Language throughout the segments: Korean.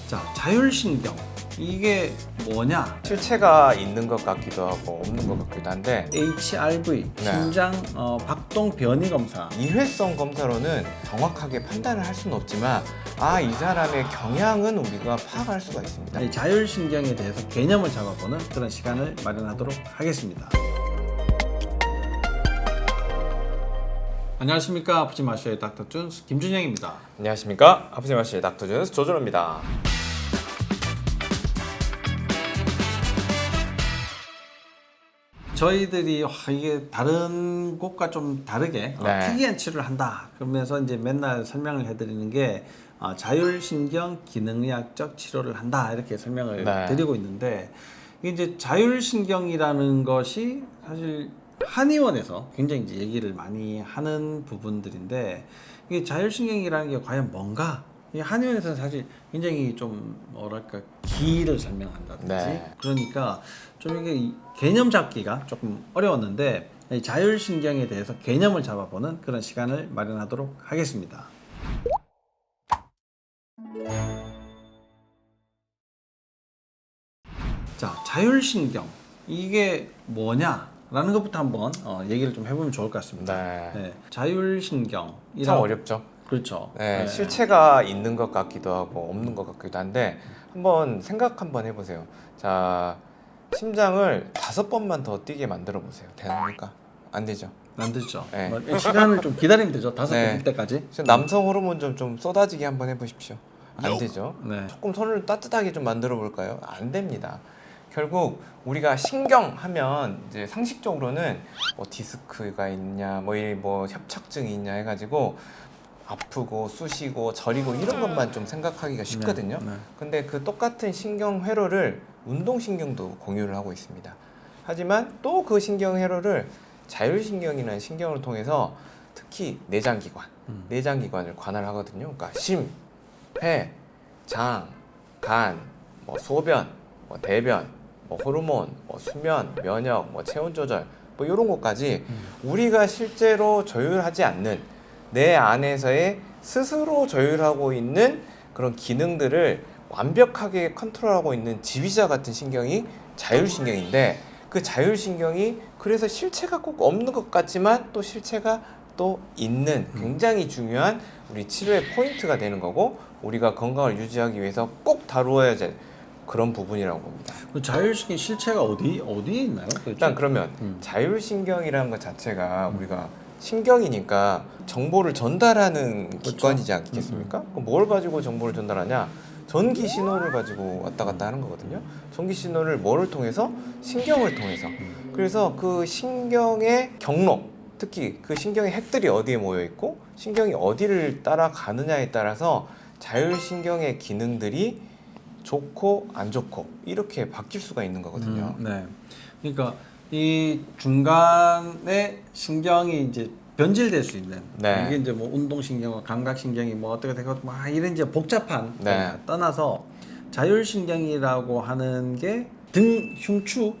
자, 자율신경. 이게 뭐냐? 실체가 있는 것 같기도 하고 없는 것 같기도 한데 HRV, 네. 심장 박동 변이 검사. 일회성 검사로는 정확하게 판단을 할 수는 없지만 이 사람의 경향은 우리가 파악할 수가 있습니다. 이 자율신경에 대해서 개념을 잡아보는 그런 시간을 마련하도록 하겠습니다. 안녕하십니까. 아프지 마셔의 닥터 준스 김준영입니다. 안녕하십니까, 아프지 마시의 닥터 준스 조준호입니다. 저희들이 이게 다른 곳과 좀 다르게 네. 특이한 치료를 한다. 그러면서 이제 맨날 설명을 해드리는 게 자율신경 기능의학적 치료를 한다. 이렇게 설명을 네. 드리고 있는데 이게 이제 자율신경이라는 것이 사실 한의원에서 굉장히 이제 얘기를 많이 하는 부분들인데 이게 자율신경이라는 게 과연 뭔가? 이 한의원에서는 사실 굉장히 좀 뭐랄까 기를 설명한다든지 네. 그러니까 좀 이게 이 개념 잡기가 조금 어려웠는데 이 자율신경에 대해서 개념을 잡아보는 그런 시간을 마련하도록 하겠습니다. 자, 자율신경 이게 뭐냐라는 것부터 한번 얘기를 좀 해보면 좋을 것 같습니다. 네. 자율신경 참 어렵죠. 그렇죠. 네, 실체가 있는 것 같기도 하고 없는 것 같기도 한데 한번 생각 한번 해보세요. 자, 심장을 5번만 더 뛰게 만들어 보세요. 되십니까? 안 되죠. 안 되죠. 네. 시간을 좀 기다리면 되죠. 5번 네. 때까지. 남성 호르몬 좀 쏟아지게 한번 해보십시오. 안 되죠. 네. 조금 손을 따뜻하게 좀 만들어 볼까요? 안 됩니다. 결국 우리가 신경 하면 이제 상식적으로는 뭐 디스크가 있냐, 뭐 협착증이 있냐 해가지고 아프고 쑤시고 저리고 이런 것만 좀 생각하기가 쉽거든요. 네. 근데 그 똑같은 신경 회로를 운동신경도 공유를 하고 있습니다. 하지만 또 그 신경 회로를 자율신경이라는 신경을 통해서 특히 내장기관, 내장기관을 관할하거든요. 그러니까 심, 폐, 장, 간, 뭐 소변, 뭐 대변, 뭐 호르몬, 뭐 수면, 면역, 뭐 체온 조절, 뭐 이런 것까지 우리가 실제로 조율하지 않는 내 안에서의 스스로 조율하고 있는 그런 기능들을 완벽하게 컨트롤하고 있는 지휘자 같은 신경이 자율신경인데 그 자율신경이 그래서 실체가 꼭 없는 것 같지만 또 실체가 또 있는 굉장히 중요한 우리 치료의 포인트가 되는 거고 우리가 건강을 유지하기 위해서 꼭 다루어야 될 그런 부분이라고 봅니다. 그 자율신경 실체가 어디에 있나요? 도대체? 일단 그러면 자율신경이라는 것 자체가 우리가 신경이니까 정보를 전달하는 기관이지 않겠습니까? 그럼 뭘 가지고 정보를 전달하냐? 전기 신호를 가지고 왔다 갔다 하는 거거든요. 전기 신호를 뭐를 통해서? 신경을 통해서. 그래서 그 신경의 경로, 특히 그 신경의 핵들이 어디에 모여 있고 신경이 어디를 따라가느냐에 따라서 자율신경의 기능들이 좋고 안 좋고 이렇게 바뀔 수가 있는 거거든요. 네. 그러니까 이 중간에 신경이 이제 변질될 수 있는 네. 이게 이제 뭐 운동신경과 감각신경이 뭐 어떻게 되고 막 이런 이제 복잡한 네. 걸 떠나서 자율신경이라고 하는 게 등 흉추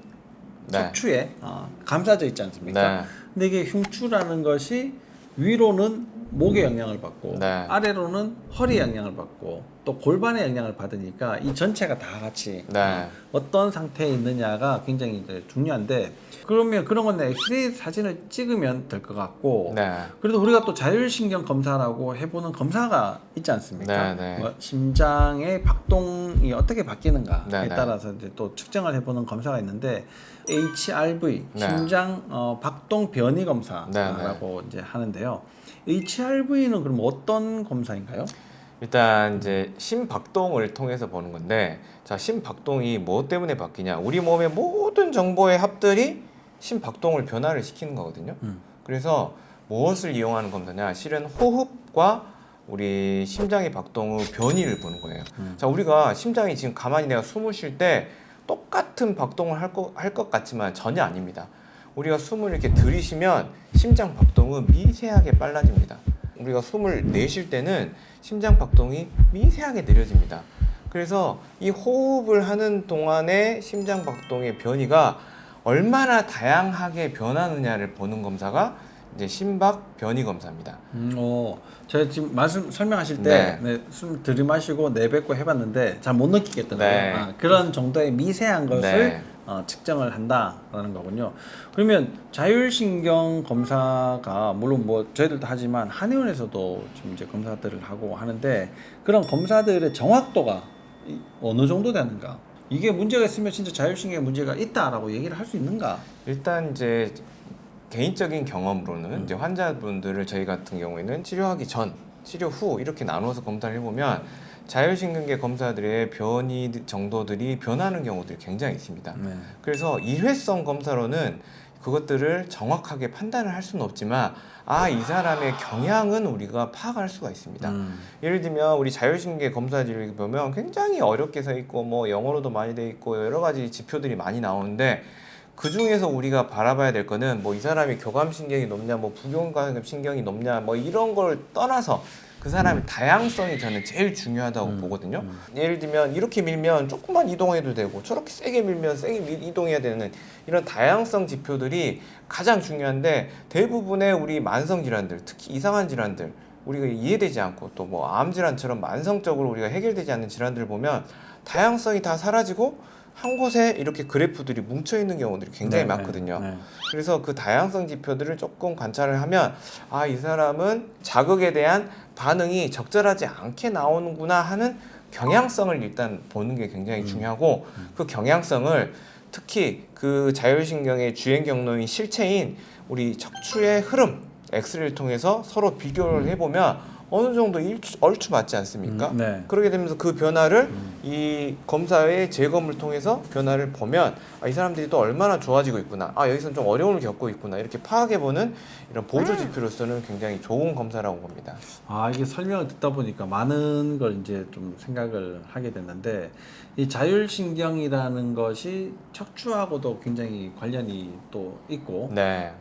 네. 척추에 감싸져 있지 않습니까? 네. 근데 이게 흉추라는 것이 위로는 목의 영향을 받고 네. 아래로는 허리의 영향을 받고 또 골반의 영향을 받으니까 이 전체가 다 같이 네. 어떤 상태에 있느냐가 굉장히 이제 중요한데 그러면 그런 건 엑스레이 사진을 찍으면 될 것 같고 네. 그래도 우리가 또 자율신경 검사라고 해보는 검사가 있지 않습니까? 네, 네. 뭐 심장의 박동이 어떻게 바뀌는가에 네, 네. 따라서 이제 또 측정을 해보는 검사가 있는데 HRV 네. 심장 박동 변이 검사라고 이제 하는데요. HRV는 그럼 어떤 검사인가요? 일단 이제 심박동을 통해서 보는 건데 자, 심박동이 뭐 때문에 바뀌냐? 우리 몸의 모든 정보의 합들이 심박동을 변화를 시키는 거거든요. 그래서 무엇을 이용하는 검사냐? 실은 호흡과 우리 심장의 박동의 변이를 보는 거예요. 자, 우리가 심장이 지금 가만히 내가 숨을 쉴 때 똑같은 박동을 할 것 같지만 전혀 아닙니다. 우리가 숨을 이렇게 들이쉬면 심장 박동은 미세하게 빨라집니다. 우리가 숨을 내쉴 때는 심장 박동이 미세하게 느려집니다. 그래서 이 호흡을 하는 동안의 심장 박동의 변이가 얼마나 다양하게 변하느냐를 보는 검사가 이제 심박 변이 검사입니다. 제가 지금 설명하실 때 숨 들이마시고 내뱉고 해봤는데 잘 못 느끼겠더라고요. 네. 그런 정도의 미세한 것을 네. 측정을 한다라는 거군요. 그러면 자율신경 검사가 물론 뭐 저희들도 하지만 한의원에서도 지금 이제 검사들을 하고 하는데 그런 검사들의 정확도가 어느 정도 되는가? 이게 문제가 있으면 진짜 자율신경에 문제가 있다라고 얘기를 할 수 있는가? 일단 이제 개인적인 경험으로는 이제 환자분들을 저희 같은 경우에는 치료하기 전, 치료 후 이렇게 나누어서 검사를 해보면 자율신경계 검사들의 변이 정도들이 변하는 경우들이 굉장히 있습니다. 네. 그래서 일회성 검사로는 그것들을 정확하게 판단을 할 수는 없지만 이 사람의 경향은 우리가 파악할 수가 있습니다. 예를 들면 우리 자율신경계 검사지를 보면 굉장히 어렵게 써 있고 뭐 영어로도 많이 돼 있고 여러 가지 지표들이 많이 나오는데 그 중에서 우리가 바라봐야 될 거는 뭐 이 사람이 교감신경이 높냐 뭐 부교감신경이 높냐 뭐 이런 걸 떠나서 그 사람의 다양성이 저는 제일 중요하다고 보거든요. 예를 들면 이렇게 밀면 조금만 이동해도 되고 저렇게 세게 밀면 세게 이동해야 되는 이런 다양성 지표들이 가장 중요한데 대부분의 우리 만성 질환들, 특히 이상한 질환들 우리가 이해되지 않고 또 뭐 암 질환처럼 만성적으로 우리가 해결되지 않는 질환들을 보면 다양성이 다 사라지고 한 곳에 이렇게 그래프들이 뭉쳐 있는 경우들이 굉장히 많거든요. 그래서 그 다양성 지표들을 조금 관찰을 하면 이 사람은 자극에 대한 반응이 적절하지 않게 나오는구나 하는 경향성을 일단 보는 게 굉장히 중요하고 그 경향성을 특히 그 자율신경의 주행 경로인 실체인 우리 척추의 흐름 엑스레이를 통해서 서로 비교를 해보면 어느 정도 얼추 맞지 않습니까? 그렇게 되면서 그 변화를 이 검사의 재검을 통해서 변화를 보면 이 사람들이 또 얼마나 좋아지고 있구나, 여기서는 좀 어려움을 겪고 있구나 이렇게 파악해보는 이런 보조 지표로서는 굉장히 좋은 검사라고 봅니다. 이게 설명을 듣다 보니까 많은 걸 이제 좀 생각을 하게 됐는데 이 자율신경이라는 것이 척추하고도 굉장히 관련이 또 있고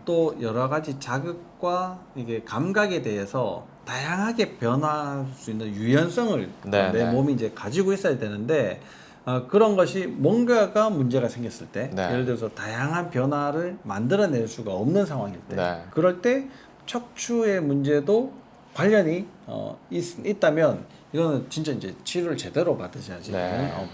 또 여러 가지 자극과 이게 감각에 대해서 다양하게 변화할 수 있는 유연성을 내 몸이 이제 가지고 있어야 되는데 그런 것이 뭔가가 문제가 생겼을 때 예를 들어서 다양한 변화를 만들어낼 수가 없는 상황일 때 그럴 때 척추의 문제도 관련이 있다면 이거는 진짜 이제 치료를 제대로 받으셔야지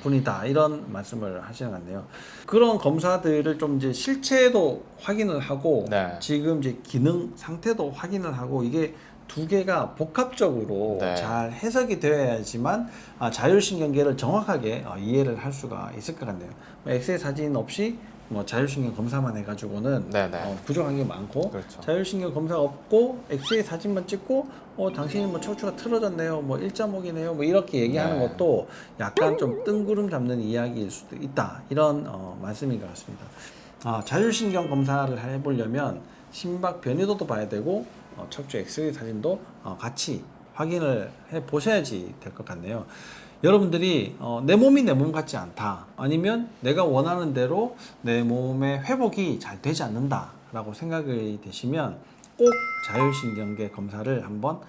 분이다 이런 말씀을 하시는 것 같네요. 그런 검사들을 좀 이제 실체도 확인을 하고 지금 이제 기능 상태도 확인을 하고 이게 두 개가 복합적으로 잘 해석이 되어야지만 자율신경계를 정확하게 이해를 할 수가 있을 것 같네요. 엑스레이 사진 없이 뭐 자율신경 검사만 해가지고는 부족한 게 많고 자율신경 검사가 없고 엑스레이 사진만 찍고 당신이 뭐 척추가 틀어졌네요, 뭐 1.5기네요, 뭐 이렇게 얘기하는 것도 약간 좀 뜬구름 잡는 이야기일 수도 있다 이런 말씀인 것 같습니다. 자율신경 검사를 해보려면 심박 변이도도 봐야 되고 척추 엑스레이 사진도 같이 확인을 해 보셔야지 될 것 같네요. 여러분들이 내 몸이 내 몸 같지 않다, 아니면 내가 원하는 대로 내 몸의 회복이 잘 되지 않는다 라고 생각이 되시면 꼭 자율신경계 검사를 한번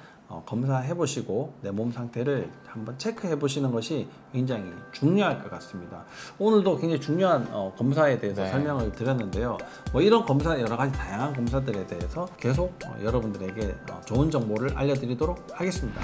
검사해 보시고 내 몸 상태를 한번 체크해 보시는 것이 굉장히 중요할 것 같습니다. 오늘도 굉장히 중요한 검사에 대해서 설명을 드렸는데요. 뭐 이런 검사, 여러 가지 다양한 검사들에 대해서 계속 여러분들에게 좋은 정보를 알려드리도록 하겠습니다.